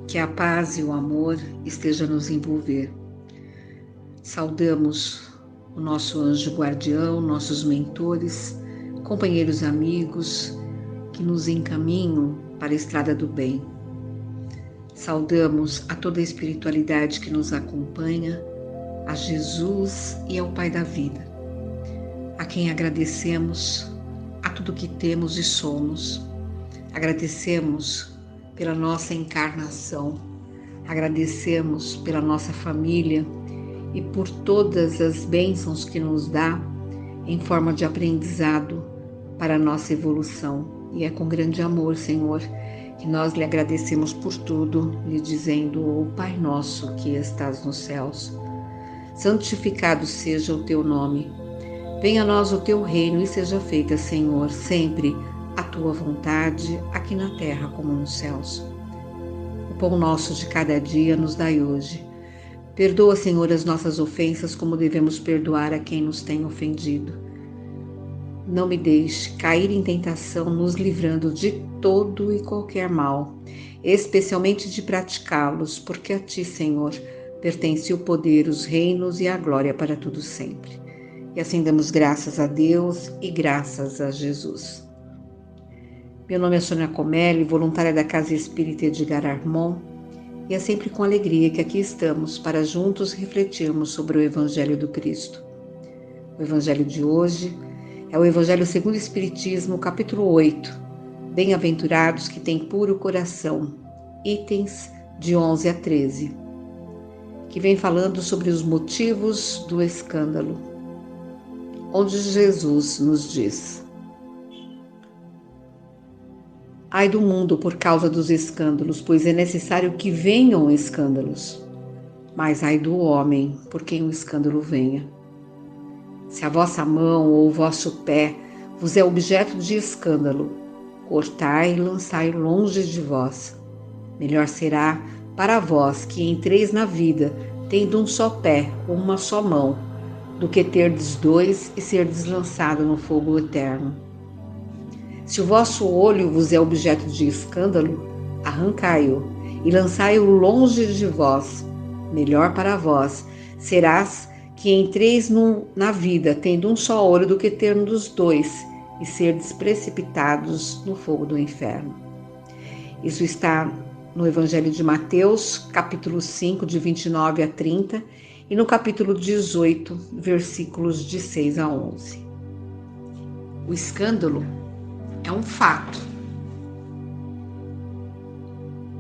Que a paz e o amor estejam a nos envolver. Saudamos o nosso anjo guardião, nossos mentores, companheiros amigos que nos encaminham para a estrada do bem. Saudamos a toda a espiritualidade que nos acompanha, a Jesus e ao Pai da vida, a quem agradecemos a tudo que temos e somos. Agradecemos pela nossa encarnação, agradecemos pela nossa família e por todas as bênçãos que nos dá em forma de aprendizado para a nossa evolução. E é com grande amor, Senhor, que nós lhe agradecemos por tudo, lhe dizendo: o Pai nosso que estás nos céus, santificado seja o teu nome. Venha a nós o teu reino e seja feita, Senhor, sempre a tua vontade, aqui na terra como nos céus. O pão nosso de cada dia nos dai hoje. Perdoa, Senhor, as nossas ofensas, como devemos perdoar a quem nos tem ofendido. Não me deixe cair em tentação, nos livrando de todo e qualquer mal, especialmente de praticá-los, porque a ti, Senhor, pertence o poder, os reinos e a glória para tudo sempre. E assim damos graças a Deus e graças a Jesus. Meu nome é Sônia Comelli, voluntária da Casa Espírita Edgar Armon, e é sempre com alegria que aqui estamos para juntos refletirmos sobre o Evangelho do Cristo. O Evangelho de hoje é o Evangelho segundo o Espiritismo, capítulo 8, Bem-aventurados que têm puro coração, itens de 11 a 13, que vem falando sobre os motivos do escândalo, onde Jesus nos diz: ai do mundo por causa dos escândalos, pois é necessário que venham escândalos. Mas ai do homem por quem o escândalo venha. Se a vossa mão ou o vosso pé vos é objeto de escândalo, cortai e lançai longe de vós. Melhor será para vós que entreis na vida, tendo um só pé ou uma só mão, do que terdes dois e serdes lançado no fogo eterno. Se o vosso olho vos é objeto de escândalo, arrancai-o e lançai-o longe de vós. Melhor para vós serás que entreis na vida, tendo um só olho, do que tendo os dois e serdes precipitados no fogo do inferno. Isso está no Evangelho de Mateus, capítulo 5, de 29 a 30, e no capítulo 18, versículos de 6 a 11. O escândalo é um fato.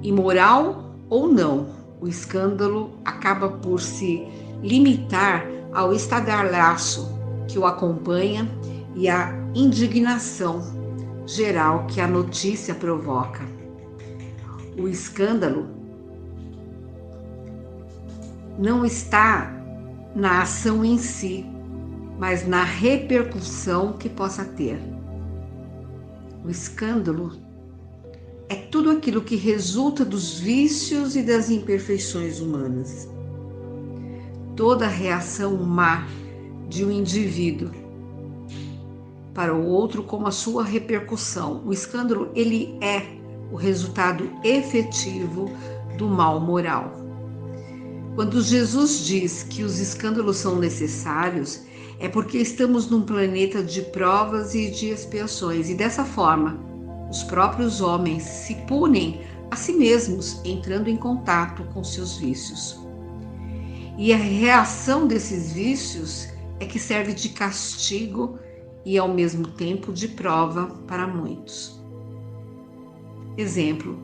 Imoral ou não, o escândalo acaba por se limitar ao estardalhaço que o acompanha e à indignação geral que a notícia provoca. O escândalo não está na ação em si, mas na repercussão que possa ter. O escândalo é tudo aquilo que resulta dos vícios e das imperfeições humanas. Toda reação má de um indivíduo para o outro como a sua repercussão. O escândalo, ele é o resultado efetivo do mal moral. Quando Jesus diz que os escândalos são necessários, é porque estamos num planeta de provas e de expiações, e dessa forma, os próprios homens se punem a si mesmos, entrando em contato com seus vícios. E a reação desses vícios é que serve de castigo e, ao mesmo tempo, de prova para muitos. Exemplo,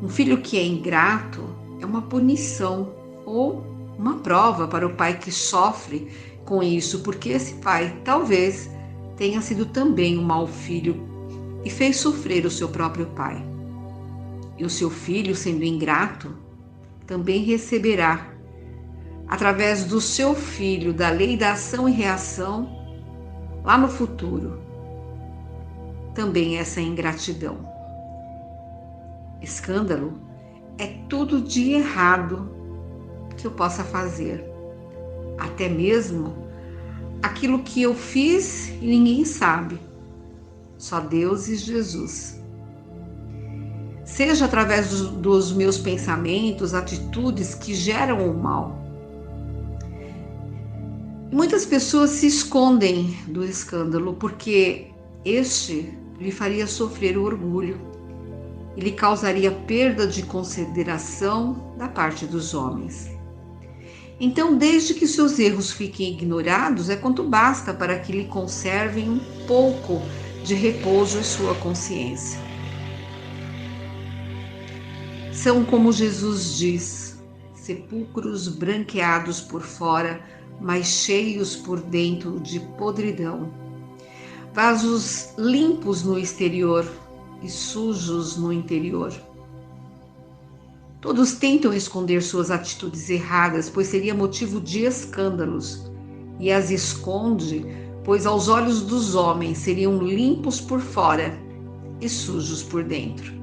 um filho que é ingrato é uma punição ou uma prova para o pai que sofre com isso, porque esse pai talvez tenha sido também um mau filho e fez sofrer o seu próprio pai. E o seu filho, sendo ingrato, também receberá, através do seu filho, da lei da ação e reação, lá no futuro, também essa ingratidão. Escândalo é tudo de errado que eu possa fazer, até mesmo aquilo que eu fiz e ninguém sabe, só Deus e Jesus. seja através dos meus pensamentos, atitudes que geram o mal. Muitas pessoas se escondem do escândalo porque este lhe faria sofrer o orgulho e lhe causaria perda de consideração da parte dos homens. Então, desde que seus erros fiquem ignorados, é quanto basta para que lhe conservem um pouco de repouso em sua consciência. São, como Jesus diz, sepulcros branqueados por fora, mas cheios por dentro de podridão. Vasos limpos no exterior e sujos no interior. Todos tentam esconder suas atitudes erradas, pois seria motivo de escândalos, e as esconde, pois aos olhos dos homens seriam limpos por fora e sujos por dentro.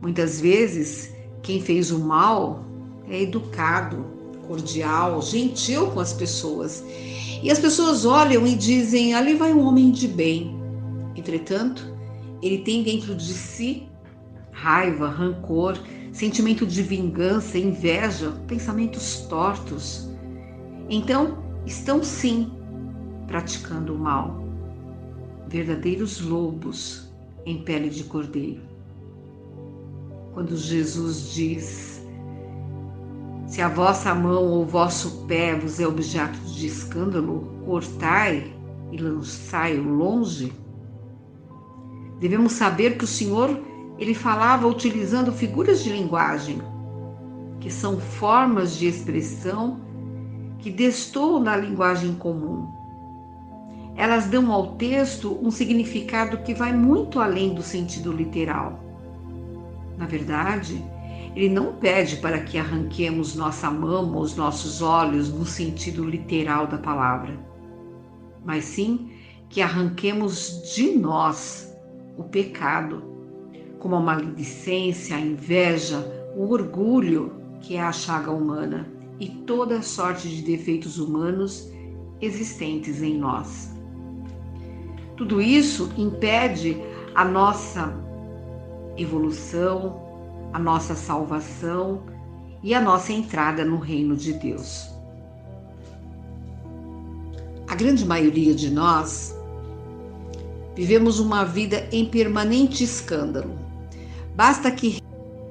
Muitas vezes, quem fez o mal é educado, cordial, gentil com as pessoas, e as pessoas olham e dizem: ali vai um homem de bem. Entretanto, ele tem dentro de si raiva, rancor, sentimento de vingança, inveja, pensamentos tortos. Então, estão sim praticando o mal. Verdadeiros lobos em pele de cordeiro. Quando Jesus diz: se a vossa mão ou o vosso pé vos é objeto de escândalo, cortai e lançai-o longe, devemos saber que o Senhor, ele falava utilizando figuras de linguagem, que são formas de expressão que destoam da linguagem comum. Elas dão ao texto um significado que vai muito além do sentido literal. Na verdade, ele não pede para que arranquemos nossa mão ou os nossos olhos no sentido literal da palavra, mas sim que arranquemos de nós o pecado, como a maledicência, a inveja, o orgulho, que é a chaga humana, e toda sorte de defeitos humanos existentes em nós. Tudo isso impede a nossa evolução, a nossa salvação e a nossa entrada no reino de Deus. A grande maioria de nós vivemos uma vida em permanente escândalo. Basta que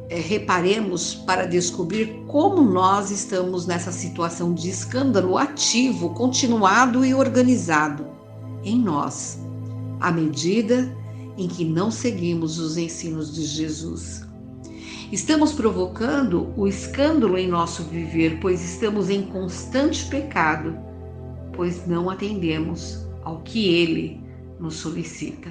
reparemos para descobrir como nós estamos nessa situação de escândalo ativo, continuado e organizado em nós, à medida em que não seguimos os ensinos de Jesus. Estamos provocando o escândalo em nosso viver, pois estamos em constante pecado, pois não atendemos ao que Ele nos solicita.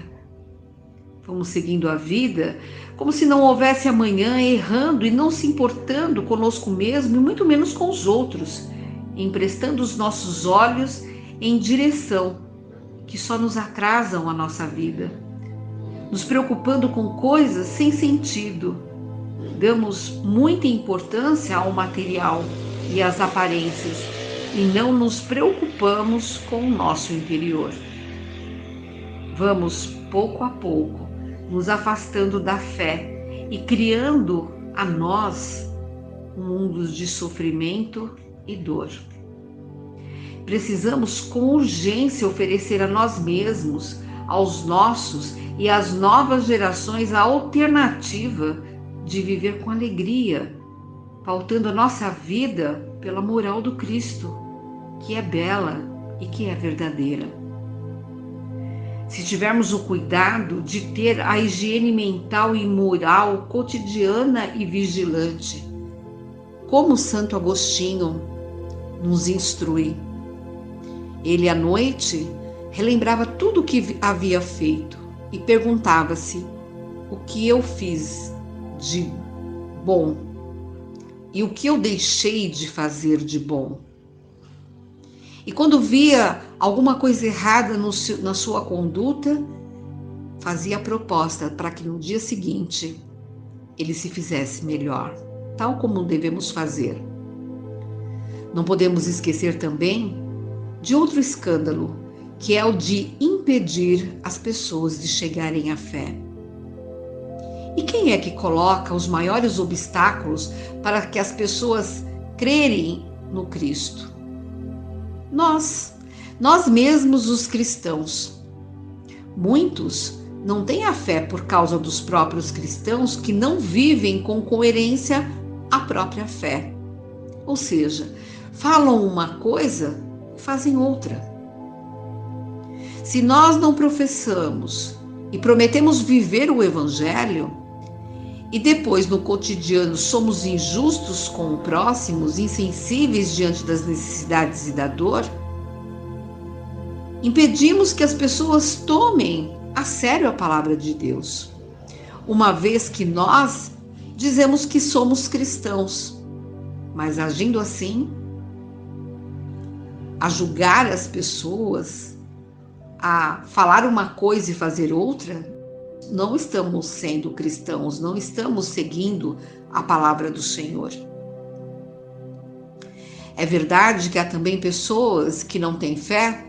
Vamos seguindo a vida como se não houvesse amanhã, errando e não se importando conosco mesmo e muito menos com os outros, emprestando os nossos olhos em direção que só nos atrasam a nossa vida, nos preocupando com coisas sem sentido. Damos muita importância ao material e às aparências e não nos preocupamos com o nosso interior. Vamos, pouco a pouco, nos afastando da fé e criando a nós um mundo de sofrimento e dor. Precisamos com urgência oferecer a nós mesmos, aos nossos e às novas gerações a alternativa de viver com alegria, pautando a nossa vida pela moral do Cristo, que é bela e que é verdadeira. Se tivermos o cuidado de ter a higiene mental e moral cotidiana e vigilante, como Santo Agostinho nos instrui. Ele à noite relembrava tudo o que havia feito e perguntava-se: o que eu fiz de bom e o que eu deixei de fazer de bom? E quando via alguma coisa errada na sua conduta, fazia a proposta para que no dia seguinte ele se fizesse melhor, tal como devemos fazer. Não podemos esquecer também de outro escândalo, que é o de impedir as pessoas de chegarem à fé. E quem é que coloca os maiores obstáculos para que as pessoas crerem no Cristo? Nós mesmos, os cristãos. Muitos não têm a fé por causa dos próprios cristãos que não vivem com coerência a própria fé. Ou seja, falam uma coisa e fazem outra. Se nós não professamos e prometemos viver o Evangelho, e depois no cotidiano somos injustos com o próximo, insensíveis diante das necessidades e da dor, impedimos que as pessoas tomem a sério a palavra de Deus, uma vez que nós dizemos que somos cristãos, mas agindo assim, a julgar as pessoas, a falar uma coisa e fazer outra, não estamos sendo cristãos, não estamos seguindo a palavra do Senhor. É verdade que há também pessoas que não têm fé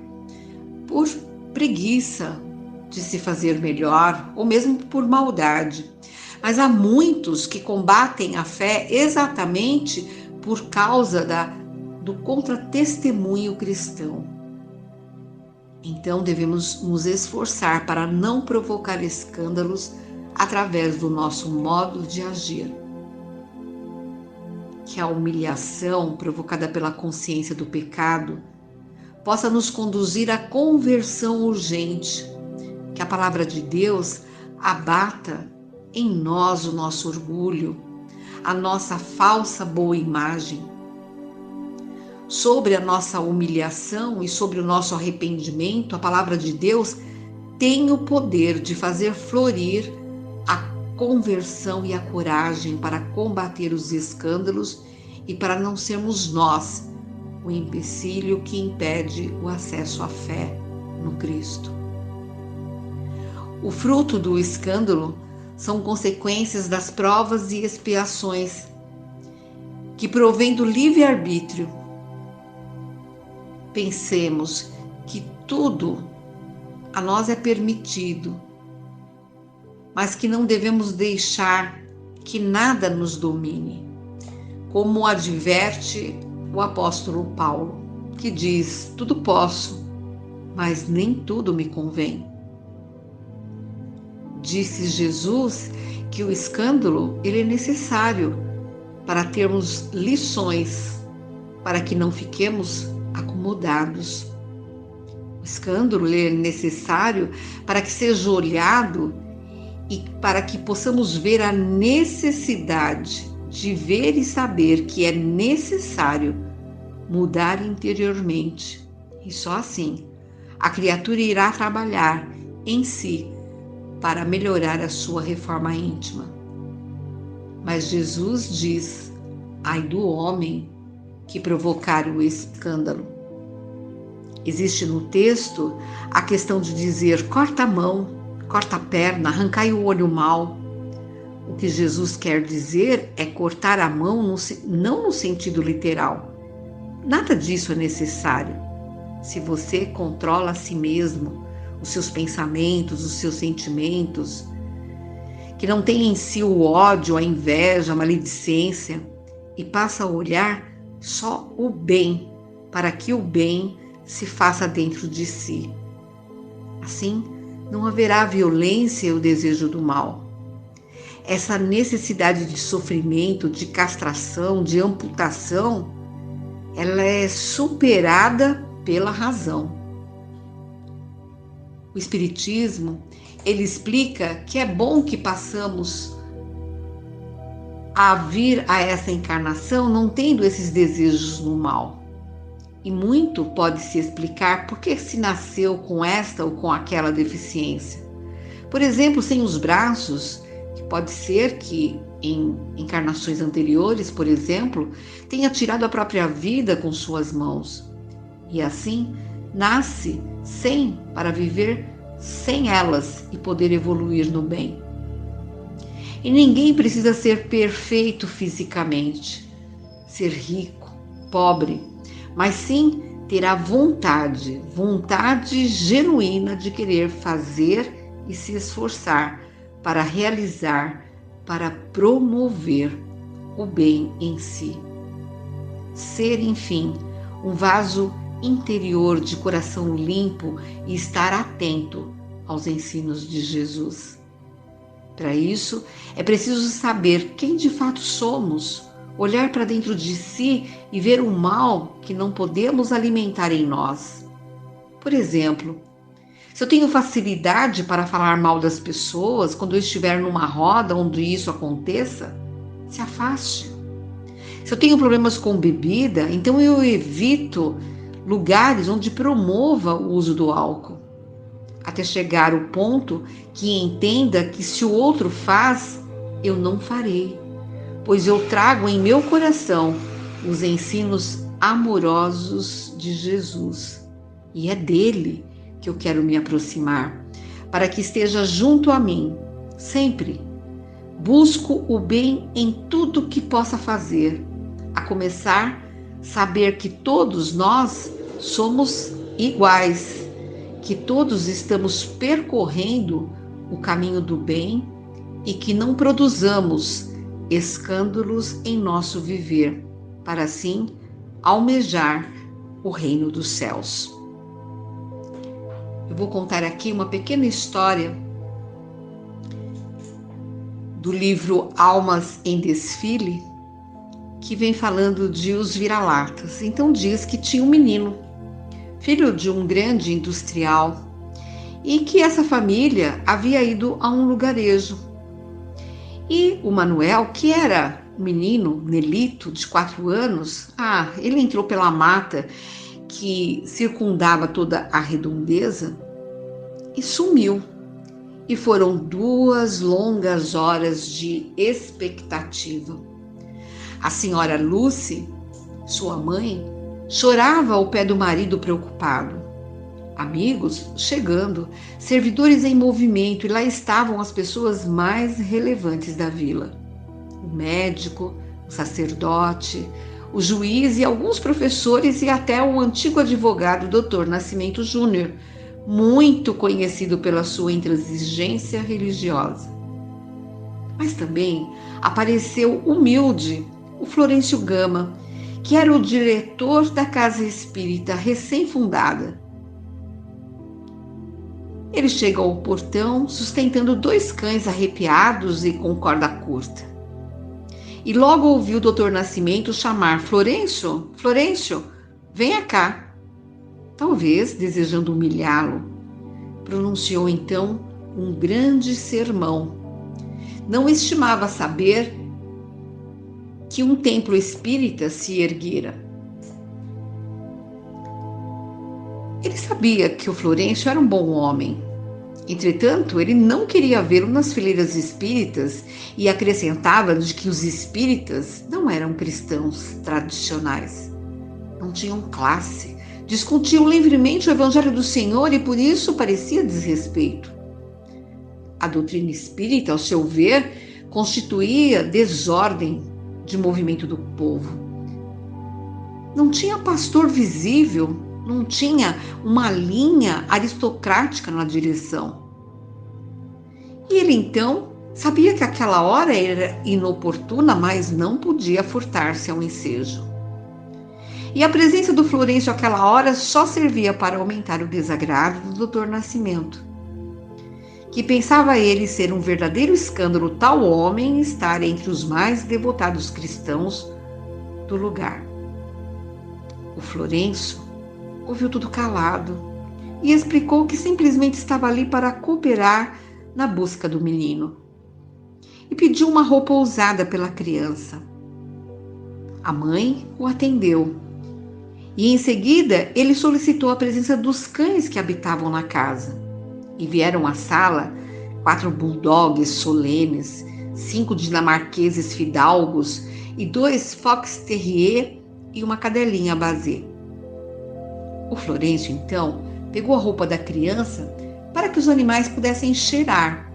por preguiça de se fazer melhor ou mesmo por maldade. Mas há muitos que combatem a fé exatamente por causa do contra-testemunho cristão. Então devemos nos esforçar para não provocar escândalos através do nosso modo de agir. Que a humilhação provocada pela consciência do pecado possa nos conduzir à conversão urgente, que a palavra de Deus abata em nós o nosso orgulho, a nossa falsa boa imagem. Sobre a nossa humilhação e sobre o nosso arrependimento, a palavra de Deus tem o poder de fazer florir a conversão e a coragem para combater os escândalos e para não sermos nós o empecilho que impede o acesso à fé no Cristo. O fruto do escândalo são consequências das provas e expiações que provém do livre-arbítrio. Pensemos que tudo a nós é permitido, mas que não devemos deixar que nada nos domine, como adverte o apóstolo Paulo, que diz: tudo posso, mas nem tudo me convém. Disse Jesus que o escândalo ele é necessário para termos lições, para que não fiquemos acomodados. O escândalo ele é necessário para que seja olhado e para que possamos ver a necessidade de ver e saber que é necessário mudar interiormente. E só assim a criatura irá trabalhar em si para melhorar a sua reforma íntima. Mas Jesus diz: ai do homem que provocar o escândalo. Existe no texto a questão de dizer: corta a mão, corta a perna, arrancai o olho mau. O que Jesus quer dizer é cortar a mão não no sentido literal. Nada disso é necessário. Se você controla a si mesmo, os seus pensamentos, os seus sentimentos, que não tem em si o ódio, a inveja, a maledicência, e passa a olhar só o bem, para que o bem se faça dentro de si. Assim, não haverá violência e o desejo do mal. Essa necessidade de sofrimento, de castração, de amputação, ela é superada pela razão. O Espiritismo, ele explica que é bom que passamos a vir a essa encarnação não tendo esses desejos no mal. E muito pode se explicar por que se nasceu com esta ou com aquela deficiência. Por exemplo, sem os braços, que pode ser que em encarnações anteriores, por exemplo, tenha tirado a própria vida com suas mãos. E assim, nasce sem para viver sem elas e poder evoluir no bem. E ninguém precisa ser perfeito fisicamente, ser rico, pobre, mas sim ter a vontade genuína de querer fazer e se esforçar para realizar para promover o bem em si. Ser, enfim, um vaso interior de coração limpo e estar atento aos ensinos de Jesus. Para isso, é preciso saber quem de fato somos, olhar para dentro de si e ver o mal que não podemos alimentar em nós. Por exemplo, se eu tenho facilidade para falar mal das pessoas, quando eu estiver numa roda onde isso aconteça, se afaste. Se eu tenho problemas com bebida, então eu evito lugares onde promova o uso do álcool, até chegar ao ponto que entenda que se o outro faz, eu não farei, pois eu trago em meu coração os ensinos amorosos de Jesus, e é dele que eu quero me aproximar, para que esteja junto a mim, sempre. Busco o bem em tudo que possa fazer, a começar, saber que todos nós somos iguais, que todos estamos percorrendo o caminho do bem e que não produzamos escândalos em nosso viver, para assim almejar o reino dos céus. Eu vou contar aqui uma pequena história do livro Almas em Desfile, que vem falando de os vira-latas. Então diz que tinha um menino, filho de um grande industrial, e que essa família havia ido a um lugarejo. E o Manuel, que era um menino, Nelito, de 4 anos, ele entrou pela mata que circundava toda a redondeza e sumiu. E foram 2 longas horas de expectativa. A senhora Lucy, sua mãe, chorava ao pé do marido preocupado. Amigos chegando, servidores em movimento, e lá estavam as pessoas mais relevantes da vila. O médico, o sacerdote, o juiz e alguns professores e até o antigo advogado Dr. Nascimento Júnior, muito conhecido pela sua intransigência religiosa. Mas também apareceu humilde o Florencio Gama, que era o diretor da casa espírita recém-fundada. Ele chega ao portão sustentando 2 cães arrepiados e com corda curta. E logo ouviu o Dr. Nascimento chamar: Florencio, Florencio, venha cá. Talvez desejando humilhá-lo, pronunciou então um grande sermão. Não estimava saber que um templo espírita se erguera. Ele sabia que o Florencio era um bom homem. Entretanto, ele não queria vê-lo nas fileiras espíritas e acrescentava de que os espíritas não eram cristãos tradicionais. Não tinham classe, discutiam livremente o Evangelho do Senhor e por isso parecia desrespeito. A doutrina espírita, ao seu ver, constituía desordem de movimento do povo. Não tinha pastor visível, não tinha uma linha aristocrática na direção. E ele então sabia que aquela hora era inoportuna, mas não podia furtar-se ao ensejo. E a presença do Florencio àquela hora só servia para aumentar o desagrado do Dr. Nascimento, que pensava ele ser um verdadeiro escândalo tal homem estar entre os mais devotados cristãos do lugar. O Florencio ouviu tudo calado e explicou que simplesmente estava ali para cooperar na busca do menino. E pediu uma roupa usada pela criança. A mãe o atendeu. E em seguida ele solicitou a presença dos cães que habitavam na casa. E vieram à sala 4 bulldogs solenes, 5 dinamarqueses fidalgos e 2 fox terrier e uma cadelinha basset. O Florencio, então, pegou a roupa da criança para que os animais pudessem cheirar,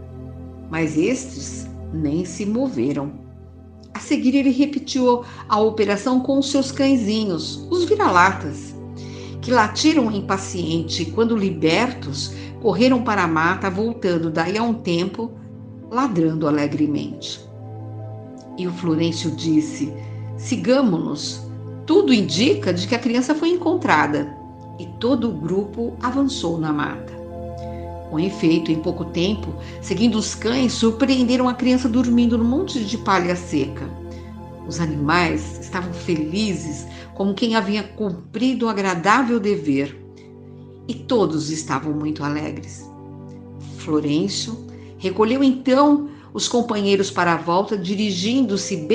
mas estes nem se moveram. A seguir, ele repetiu a operação com os seus cãezinhos, os vira-latas, que latiram impaciente e, quando libertos, correram para a mata, voltando daí a um tempo, ladrando alegremente. E o Florencio disse: sigamo-nos. Tudo indica de que a criança foi encontrada. E todo o grupo avançou na mata. Com efeito, em pouco tempo, seguindo os cães, surpreenderam a criança dormindo num monte de palha seca. Os animais estavam felizes, como quem havia cumprido o agradável dever. E todos estavam muito alegres. Florencio recolheu então os companheiros para a volta, dirigindo-se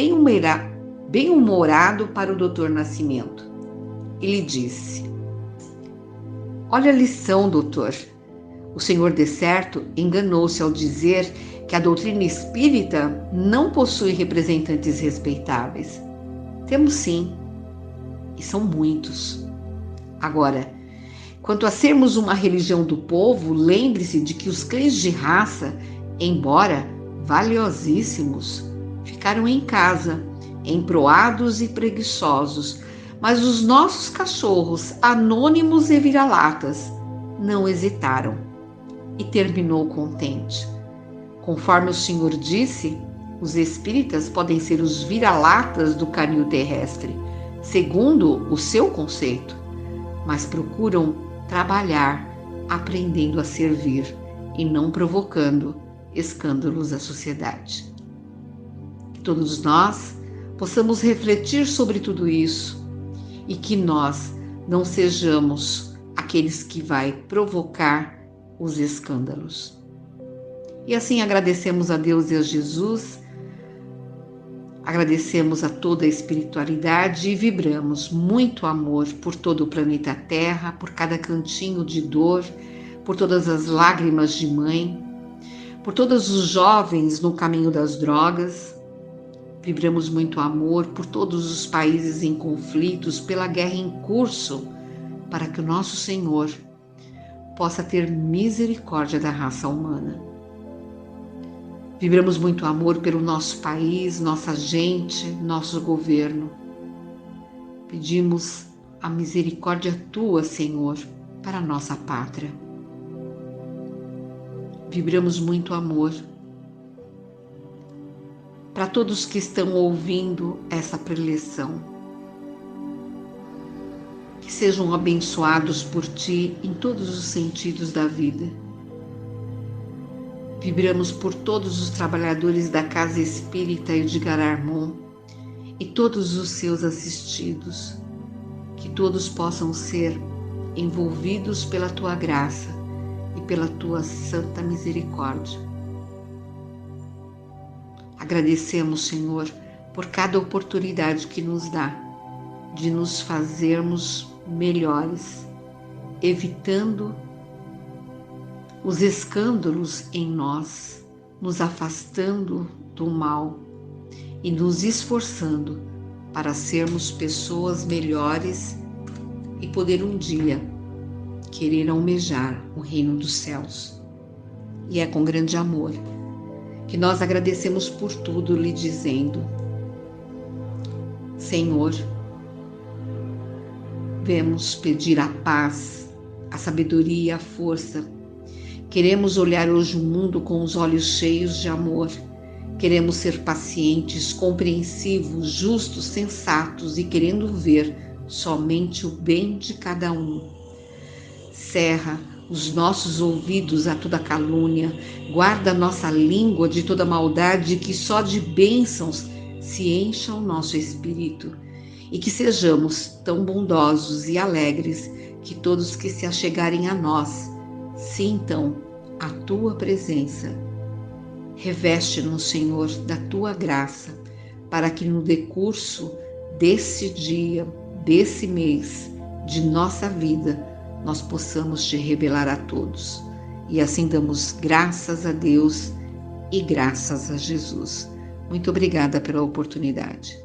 bem-humorado para o Dr. Nascimento. E lhe disse: olha a lição, doutor. O senhor de certo enganou-se ao dizer que a doutrina espírita não possui representantes respeitáveis. Temos sim, e são muitos. Agora, quanto a sermos uma religião do povo, lembre-se de que os cães de raça, embora valiosíssimos, ficaram em casa, emproados e preguiçosos, mas os nossos cachorros, anônimos e vira-latas, não hesitaram. E terminou contente. Conforme o senhor disse, os espíritas podem ser os vira-latas do canil terrestre, segundo o seu conceito, mas procuram trabalhar aprendendo a servir e não provocando escândalos à sociedade. Que todos nós possamos refletir sobre tudo isso e que nós não sejamos aqueles que vai provocar os escândalos. E assim agradecemos a Deus e a Jesus, agradecemos a toda a espiritualidade e vibramos muito amor por todo o planeta Terra, por cada cantinho de dor, por todas as lágrimas de mãe, por todos os jovens no caminho das drogas. Vibramos muito amor por todos os países em conflitos, pela guerra em curso, para que o nosso Senhor possa ter misericórdia da raça humana. Vibramos muito amor pelo nosso país, nossa gente, nosso governo. Pedimos a misericórdia tua, Senhor, para a nossa pátria. Vibramos muito amor para todos que estão ouvindo essa preleção. Que sejam abençoados por ti em todos os sentidos da vida. Vibramos por todos os trabalhadores da Casa Espírita Edgar Armon e todos os seus assistidos, que todos possam ser envolvidos pela tua graça e pela tua santa misericórdia. Agradecemos, Senhor, por cada oportunidade que nos dá de nos fazermos melhores, evitando os escândalos em nós, nos afastando do mal e nos esforçando para sermos pessoas melhores e poder um dia querer almejar o reino dos céus. E é com grande amor que nós agradecemos por tudo, lhe dizendo: Senhor, vemos pedir a paz, a sabedoria e a força. Queremos olhar hoje o mundo com os olhos cheios de amor. Queremos ser pacientes, compreensivos, justos, sensatos e querendo ver somente o bem de cada um. Cerra os nossos ouvidos a toda calúnia, guarda nossa língua de toda maldade, que só de bênçãos se encha o nosso espírito. E que sejamos tão bondosos e alegres que todos que se achegarem a nós sintam a tua presença. Reveste-nos, Senhor, da tua graça, para que no decurso desse dia, desse mês, de nossa vida, nós possamos te revelar a todos. E assim damos graças a Deus e graças a Jesus. Muito obrigada pela oportunidade.